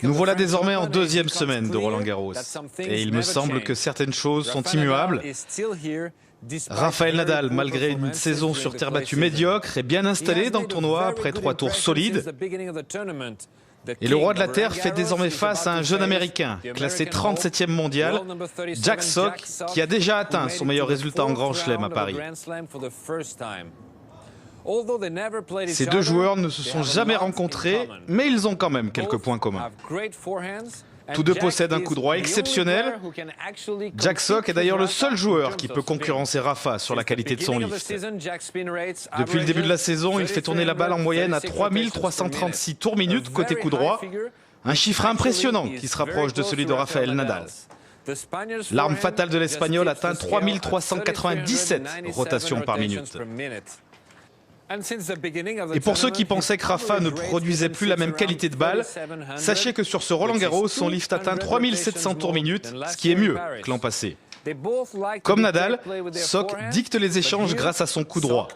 Nous voilà désormais en deuxième semaine de Roland-Garros. Et il me semble que certaines choses sont immuables. Rafael Nadal, malgré une saison sur terre battue médiocre, est bien installé dans le tournoi après 3 tours solides. Et le roi de la Terre fait désormais face à un jeune Américain, classé 37e mondial, Jack Sock, qui a déjà atteint son meilleur résultat en Grand Chelem à Paris. Ces deux joueurs ne se sont jamais rencontrés, mais ils ont quand même quelques points communs. Tous deux possèdent un coup droit exceptionnel. Jack Sock est d'ailleurs le seul joueur qui peut concurrencer Rafa sur la qualité de son lift. Depuis le début de la saison, il fait tourner la balle en moyenne à 3336 tours minutes côté coup droit, un chiffre impressionnant qui se rapproche de celui de Rafael Nadal. L'arme fatale de l'Espagnol atteint 3397 rotations par minute. Et pour ceux qui pensaient que Rafa ne produisait plus la même qualité de balle, sachez que sur ce Roland-Garros, son lift atteint 3700 tours minutes, ce qui est mieux que l'an passé. Comme Nadal, Sock dicte les échanges grâce à son coup droit.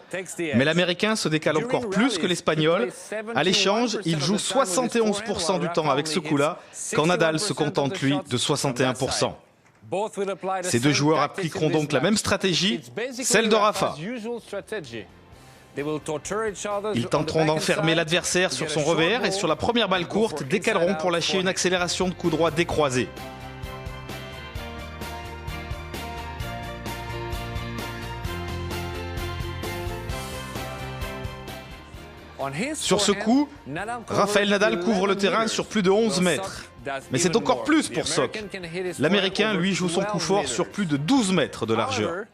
Mais l'Américain se décale encore plus que l'Espagnol. À l'échange, il joue 71% du temps avec ce coup-là, quand Nadal se contente, lui, de 61%. Ces deux joueurs appliqueront donc la même stratégie, celle de Rafa. Ils tenteront d'enfermer l'adversaire sur son revers et sur la première balle courte, décaleront pour lâcher une accélération de coup droit décroisé. Sur ce coup, Rafael Nadal couvre le terrain sur plus de 11 mètres. Mais c'est encore plus pour Sock. L'Américain, lui, joue son coup fort sur plus de 12 mètres de largeur.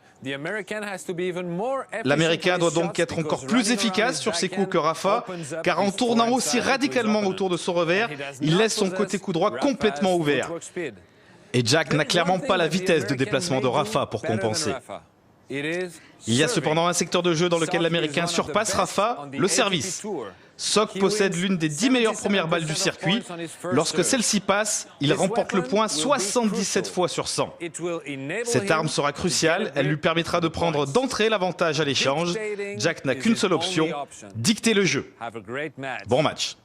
L'Américain doit donc être encore plus efficace sur ses coups que Rafa, car en tournant aussi radicalement autour de son revers, il laisse son côté coup droit complètement ouvert. Et Jack n'a clairement pas la vitesse de déplacement de Rafa pour compenser. Il y a cependant un secteur de jeu dans lequel l'Américain surpasse Rafa, le service. Sock possède l'une des 10 meilleures premières balles du circuit. Lorsque celle-ci passe, il remporte le point 77 fois sur 100. Cette arme sera cruciale, elle lui permettra de prendre d'entrée l'avantage à l'échange. Jack n'a qu'une seule option, dicter le jeu. Bon match.